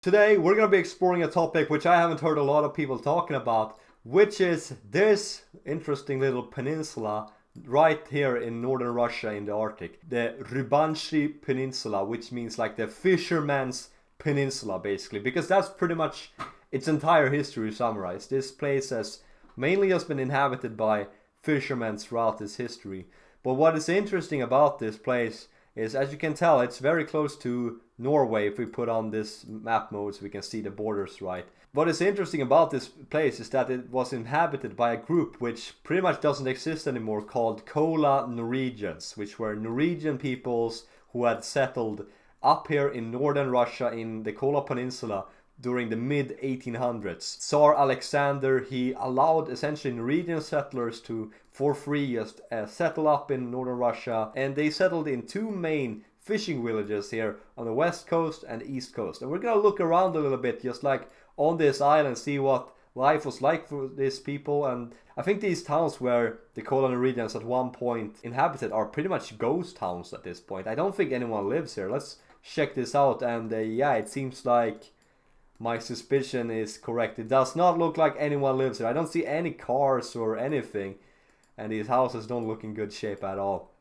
Today we're going to be exploring a topic which I haven't heard a lot of people talking about, which is this interesting little peninsula right here in northern Russia in the Arctic. The Rubanchi Peninsula, which means like the fisherman's peninsula basically, because that's pretty much its entire history summarized. This place has mainly just been inhabited by fishermen throughout its history. But what is interesting about this place is, as you can tell, it's very close to Norway. If we put on this map mode so we can see the borders right. What is interesting about this place is that it was inhabited by a group which pretty much doesn't exist anymore, called Kola Norwegians, which were Norwegian peoples who had settled up here in northern Russia in the Kola Peninsula during the mid 1800s. Tsar Alexander, he allowed essentially Norwegian settlers to for free just settle up in northern Russia, and they settled in two main fishing villages here on the west coast and east coast. And we're gonna look around a little bit just like on this island, see what life was like for these people. And I think these towns where the Kola Norwegians at one point inhabited are pretty much ghost towns at this point. I don't think anyone lives here. Let's check this out. And yeah, it seems like my suspicion is correct. It does not look like anyone lives here. I don't see any cars or anything, and these houses don't look in good shape at all.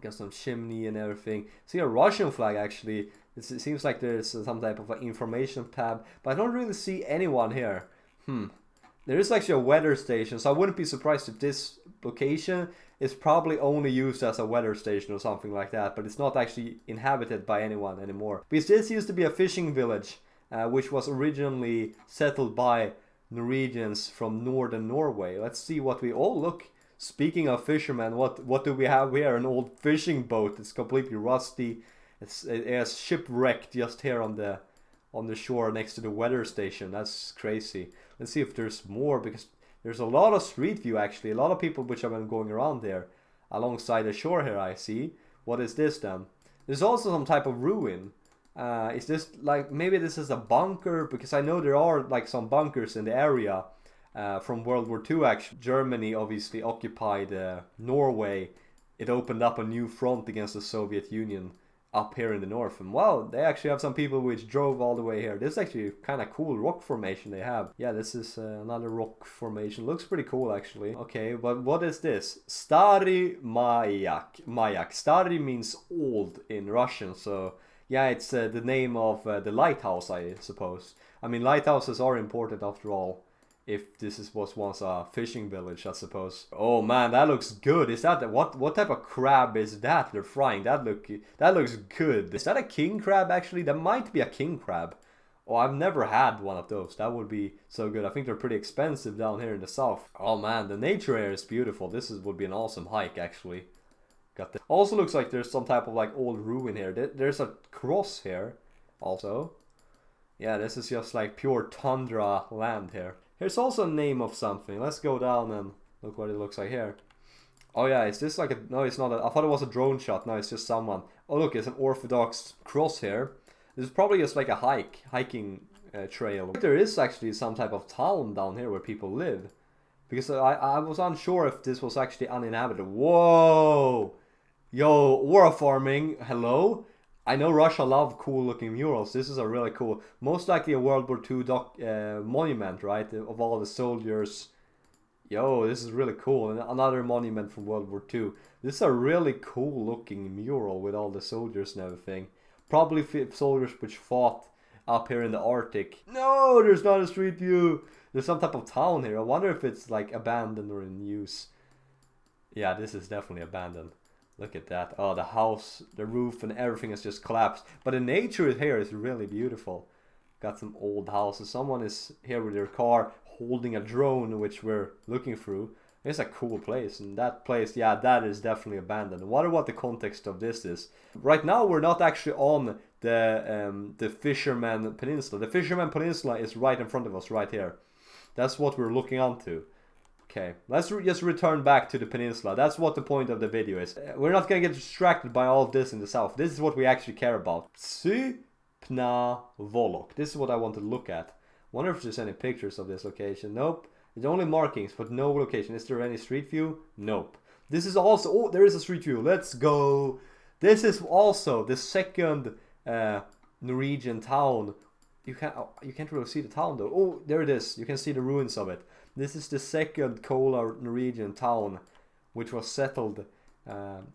Got some chimney and everything. See a Russian flag actually. It seems like there's some type of an information tab, but I don't really see anyone here. There is actually a weather station, so I wouldn't be surprised if this location is probably only used as a weather station or something like that, but it's not actually inhabited by anyone anymore. Because this used to be a fishing village, which was originally settled by Norwegians from northern Norway. Let's see what we... Oh, look! Speaking of fishermen, what do we have here? An old fishing boat. It's completely rusty. It's shipwrecked just here on the shore next to the weather station. That's crazy. Let's see if there's more, because there's a lot of street view actually. A lot of people which have been going around there alongside the shore here, I see. What is this then? There's also some type of ruin. Is this like, maybe this is a bunker? Because I know there are like some bunkers in the area from World War II actually. Germany obviously occupied Norway. It opened up a new front against the Soviet Union up here in the north. And wow, they actually have some people which drove all the way here. This is actually kind of cool rock formation they have. Yeah, this is another rock formation. Looks pretty cool actually. Okay, but what is this? Stary Mayak. Mayak. Stary means old in Russian, so yeah, it's the name of the lighthouse, I suppose. I mean, lighthouses are important after all, if this was once a fishing village, I suppose. Oh man, that looks good. Is that what type of crab is that they're frying? That looks good. Is that a king crab actually? That might be a king crab. Oh, I've never had one of those. That would be so good. I think they're pretty expensive down here in the south. Oh man, the nature here is beautiful. This would be an awesome hike actually. Got that. Also looks like there's some type of like old ruin here. There's a cross here also. Yeah, this is just like pure tundra land here. Here's also a name of something. Let's go down and look what it looks like here. Oh yeah, is this like a... No, it's not a... I thought it was a drone shot. No, it's just someone. Oh look, it's an Orthodox cross here. This is probably just like a hiking trail. There is actually some type of town down here where people live. Because I was unsure if this was actually uninhabited. Whoa! Yo, ore farming. Hello? I know Russia love cool looking murals. This is a really cool, most likely a World War II monument, right? Of all the soldiers. Yo, this is really cool. And another monument from World War II. This is a really cool looking mural with all the soldiers and everything. Probably soldiers which fought up here in the Arctic. No, there's not a street view. There's some type of town here. I wonder if it's like abandoned or in use. Yeah, this is definitely abandoned. Look at that. Oh, the house, the roof and everything has just collapsed. But the nature here is really beautiful. Got some old houses. Someone is here with their car holding a drone, which we're looking through. It's a cool place. And that place, yeah, that is definitely abandoned. I wonder what the context of this is. Right now, we're not actually on the Fisherman Peninsula. The Fisherman Peninsula is right in front of us, right here. That's what we're looking onto. Okay, let's just return back to the peninsula. That's what the point of the video is. We're not gonna get distracted by all of this in the south. This is what we actually care about. Pna Volok. This is what I want to look at. Wonder if there's any pictures of this location. Nope. There's only markings, but no location. Is there any street view? Nope. This is also... Oh, there is a street view. Let's go. This is also the second Norwegian town you can't really see the town though. Oh, there it is. You can see the ruins of it. This is the second Kola Norwegian town, which was settled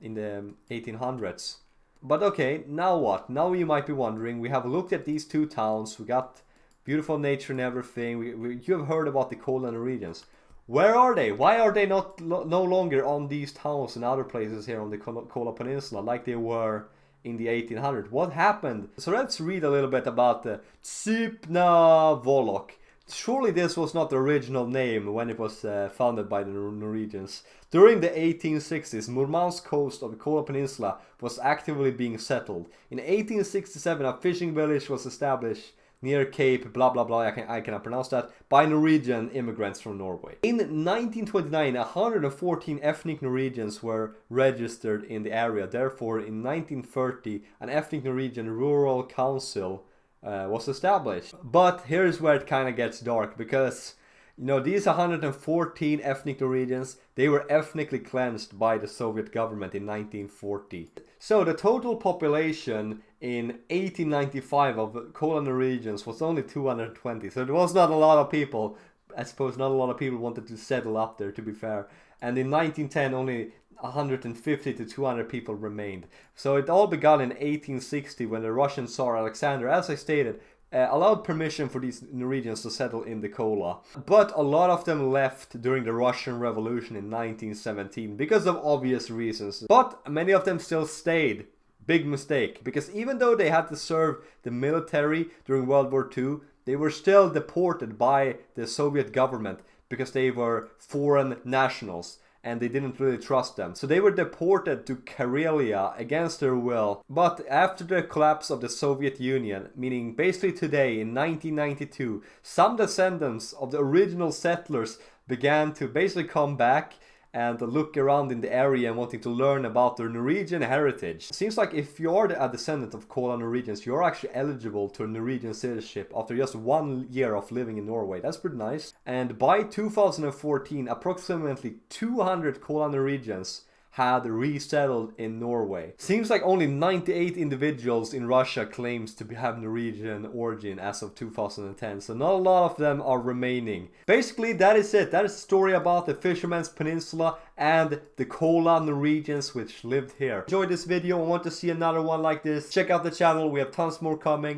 in the 1800s. But okay, now what? Now you might be wondering, we have looked at these two towns, we got beautiful nature and everything, you have heard about the Kola Norwegians. Where are they? Why are they no longer on these towns and other places here on the Kola Peninsula like they were in the 1800s? What happened? So let's read a little bit about the Tsipna Volok. Surely this was not the original name when it was founded by the Norwegians. During the 1860s, Murmansk coast of the Kola Peninsula was actively being settled. In 1867, a fishing village was established near Cape blah blah blah, I cannot pronounce that, by Norwegian immigrants from Norway. In 1929, 114 ethnic Norwegians were registered in the area. Therefore, in 1930, an ethnic Norwegian rural council was established. But here's where it kind of gets dark, because you know, these 114 ethnic Norwegians, they were ethnically cleansed by the Soviet government in 1940. So the total population in 1895 of Kola Norwegians was only 220. So there was not a lot of people. I suppose not a lot of people wanted to settle up there, to be fair. And in 1910 only 150 to 200 people remained. So it all began in 1860 when the Russian Tsar Alexander, as I stated, allowed permission for these Norwegians to settle in the Kola. But a lot of them left during the Russian Revolution in 1917 because of obvious reasons. But many of them still stayed. Big mistake, because even though they had to serve the military during World War II, they were still deported by the Soviet government because they were foreign nationals and they didn't really trust them. So they were deported to Karelia against their will. But after the collapse of the Soviet Union, meaning basically today in 1992, some descendants of the original settlers began to basically come back and look around in the area and wanting to learn about their Norwegian heritage. Seems like if you're a descendant of Kola Norwegians, you're actually eligible to a Norwegian citizenship after just 1 year of living in Norway. That's pretty nice. And by 2014, approximately 200 Kola Norwegians had resettled in Norway. Seems like only 98 individuals in Russia claims to have Norwegian origin as of 2010, so not a lot of them are remaining. Basically, that is it. That is the story about the Fisherman's Peninsula and the Kola Norwegians which lived here. Enjoyed this video and want to see another one like this? Check out the channel, we have tons more coming.